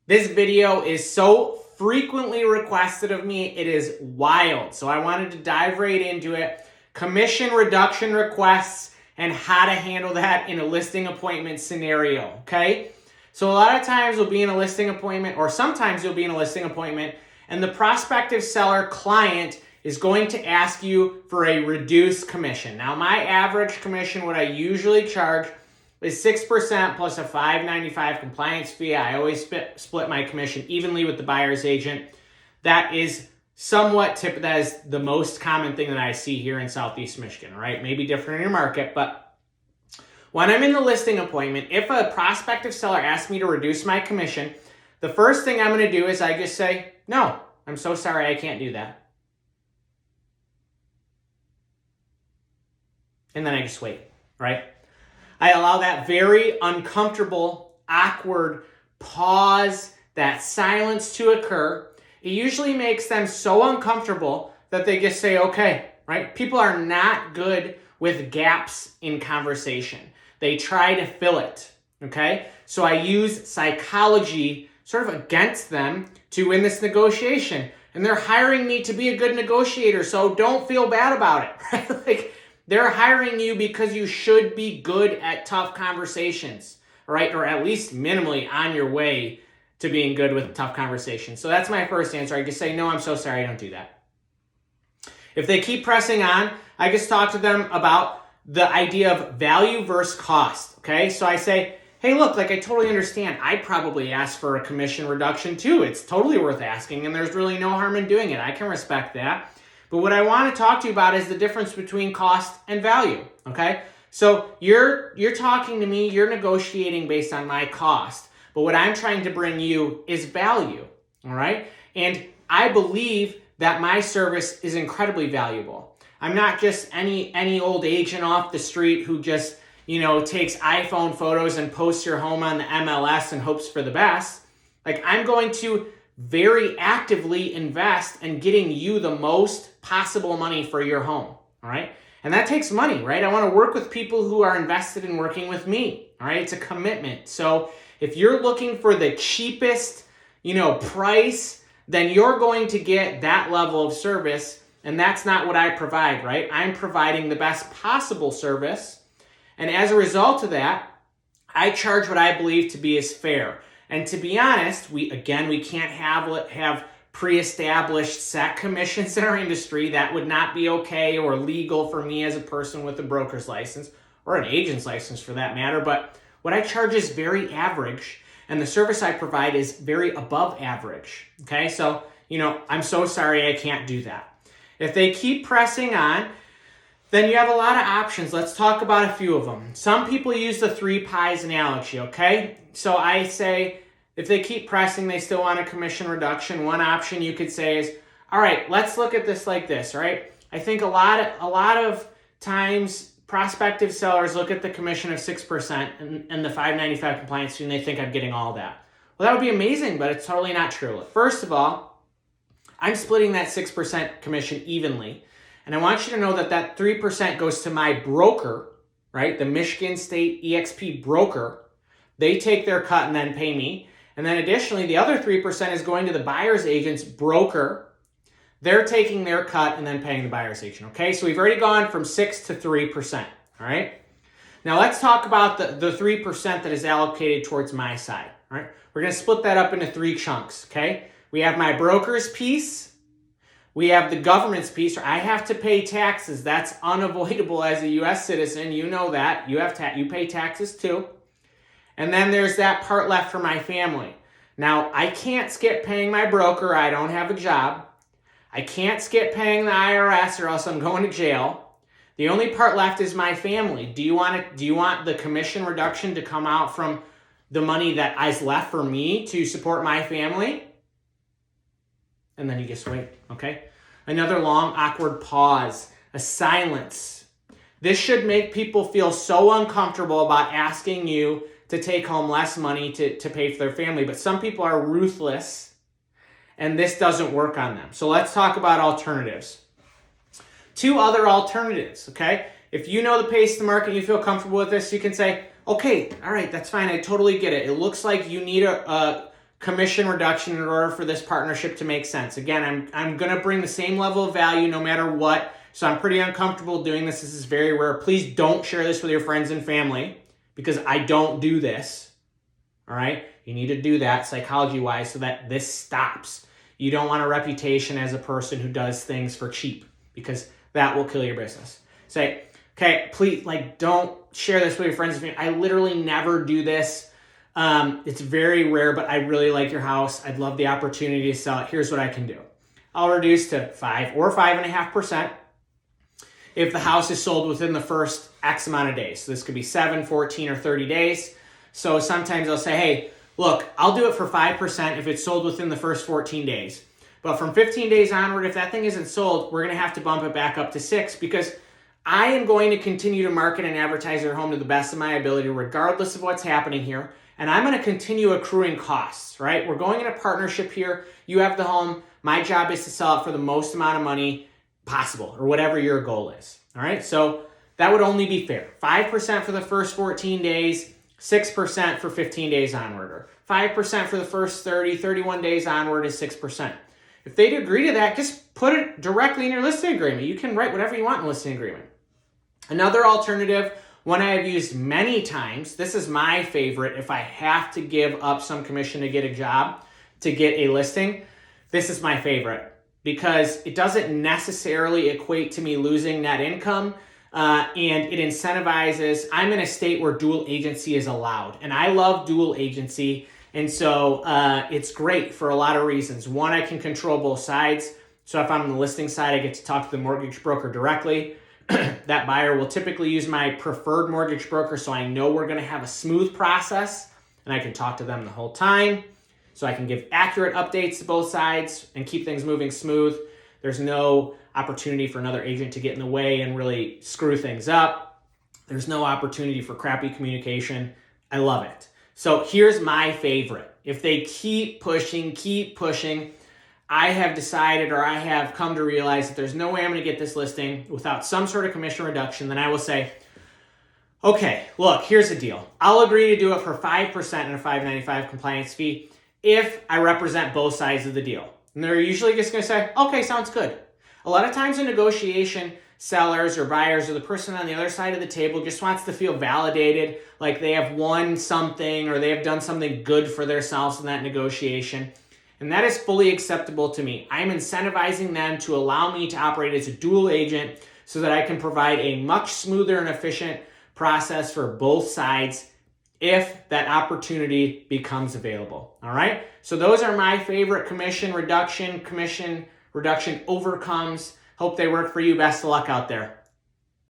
This video is so frequently requested of me, it is wild. So I wanted to dive right into it. Commission reduction requests and how to handle that in a listing appointment scenario, okay? So a lot of times we'll be in a listing appointment, or sometimes you'll be in a listing appointment, and the prospective seller client is going to ask you for a reduced commission. Now, my average commission, what I usually charge, is 6% plus a $5.95 compliance fee. I always split my commission evenly with the buyer's agent. That is that is the most common thing that I see here in Southeast Michigan, right? Maybe different in your market, but when I'm in the listing appointment, if a prospective seller asks me to reduce my commission, the first thing I'm going to do is I just say, no, I'm so sorry, I can't do that. And then I just wait, right? I allow that very uncomfortable, awkward pause, that silence to occur. It usually makes them so uncomfortable that they just say, okay, right? People are not good with gaps in conversation. They try to fill it, okay? So I use psychology sort of against them to win this negotiation. And they're hiring me to be a good negotiator, so don't feel bad about it, right? Like, they're hiring you because you should be good at tough conversations, right? Or at least minimally on your way to being good with tough conversations. So that's my first answer. I just say, no, I'm so sorry, I don't do that. If they keep pressing on, I just talk to them about the idea of value versus cost, okay? So I say, hey, look, like I totally understand. I probably ask for a commission reduction too. It's totally worth asking, and there's really no harm in doing it. I can respect that. But what I want to talk to you about is the difference between cost and value, okay? So you're talking to me, you're negotiating based on my cost, but what I'm trying to bring you is value, all right? And I believe that my service is incredibly valuable. I'm not just any old agent off the street who just, takes iPhone photos and posts your home on the MLS and hopes for the best. Like, I'm going to very actively invest in getting you the most possible money for your home, all right? And that takes money, right? I want to work with people who are invested in working with me, all right? It's a commitment. So if you're looking for the cheapest, price, then you're going to get that level of service, and that's not what I provide, right? I'm providing the best possible service, and as a result of that, I charge what I believe to be as fair. And to be honest, we can't have pre-established set commissions in our industry. That would not be okay or legal for me as a person with a broker's license or an agent's license for that matter. But what I charge is very average, and the service I provide is very above average. Okay, so, I'm so sorry I can't do that. If they keep pressing on, then you have a lot of options. Let's talk about a few of them. Some people use the 3 pies analogy, okay? So I say, if they keep pressing, they still want a commission reduction. One option you could say is, all right, let's look at this like this, right? I think a lot of times prospective sellers look at the commission of 6% and the $5.95 compliance fee, and they think I'm getting all that. Well, that would be amazing, but it's totally not true. First of all, I'm splitting that 6% commission evenly. And I want you to know that 3% goes to my broker, right? The Michigan State EXP broker. They take their cut and then pay me. And then additionally, the other 3% is going to the buyer's agent's broker. They're taking their cut and then paying the buyer's agent, okay? So we've already gone from 6 to 3%, all right? Now let's talk about the 3% that is allocated towards my side, all right? We're going to split that up into 3 chunks, okay? We have my broker's piece. We have the government's piece. I have to pay taxes. That's unavoidable as a U.S. citizen. You know that. You pay taxes too. And then there's that part left for my family. Now, I can't skip paying my broker. I don't have a job. I can't skip paying the IRS or else I'm going to jail. The only part left is my family. Do you want the commission reduction to come out from the money that is left for me to support my family? And then you just wait, okay? Another long, awkward pause, a silence. This should make people feel so uncomfortable about asking you to take home less money to pay for their family. But some people are ruthless, and this doesn't work on them. So let's talk about alternatives. 2 other alternatives, okay? If you know the pace of the market and you feel comfortable with this, you can say, okay, all right, that's fine. I totally get it. It looks like you need a commission reduction in order for this partnership to make sense. Again, I'm going to bring the same level of value no matter what. So I'm pretty uncomfortable doing this. This is very rare. Please don't share this with your friends and family because I don't do this. All right? You need to do that psychology-wise so that this stops. You don't want a reputation as a person who does things for cheap because that will kill your business. Say, okay, please, don't share this with your friends and family. I literally never do this. It's very rare, but I really like your house. I'd love the opportunity to sell it. Here's what I can do. I'll reduce to 5 or 5.5% if the house is sold within the first X amount of days. So this could be 7, 14, or 30 days. So sometimes I'll say, hey, look, I'll do it for 5% if it's sold within the first 14 days. But from 15 days onward, if that thing isn't sold, we're going to have to bump it back up to 6 because I am going to continue to market and advertise your home to the best of my ability, regardless of what's happening here. And I'm going to continue accruing costs, right? We're going in a partnership here. You have the home. My job is to sell it for the most amount of money possible or whatever your goal is. All right. So that would only be fair. 5% for the first 14 days, 6% for 15 days onward, or 5% for the first 30, 31 days onward is 6%. If they'd agree to that, just put it directly in your listing agreement. You can write whatever you want in the listing agreement. Another alternative, one I have used many times, this is my favorite if I have to give up some commission to get a job, to get a listing, this is my favorite because it doesn't necessarily equate to me losing net income and it incentivizes. I'm in a state where dual agency is allowed and I love dual agency. And so it's great for a lot of reasons. One, I can control both sides. So if I'm on the listing side, I get to talk to the mortgage broker directly. That buyer will typically use my preferred mortgage broker, so I know we're going to have a smooth process, and I can talk to them the whole time. So I can give accurate updates to both sides and keep things moving smooth. There's no opportunity for another agent to get in the way and really screw things up. There's no opportunity for crappy communication. I love it. So here's my favorite. If they keep pushing, I have decided or I have come to realize that there's no way I'm going to get this listing without some sort of commission reduction. Then I will say, okay, look, here's the deal. I'll agree to do it for 5% and a $5.95 compliance fee if I represent both sides of the deal. And they're usually just going to say, okay, sounds good. A lot of times in negotiation, sellers or buyers or the person on the other side of the table just wants to feel validated, like they have won something or they have done something good for themselves in that negotiation. And that is fully acceptable to me. I'm incentivizing them to allow me to operate as a dual agent so that I can provide a much smoother and efficient process for both sides if that opportunity becomes available. All right? So those are my favorite commission reduction overcomes. Hope they work for you. Best of luck out there.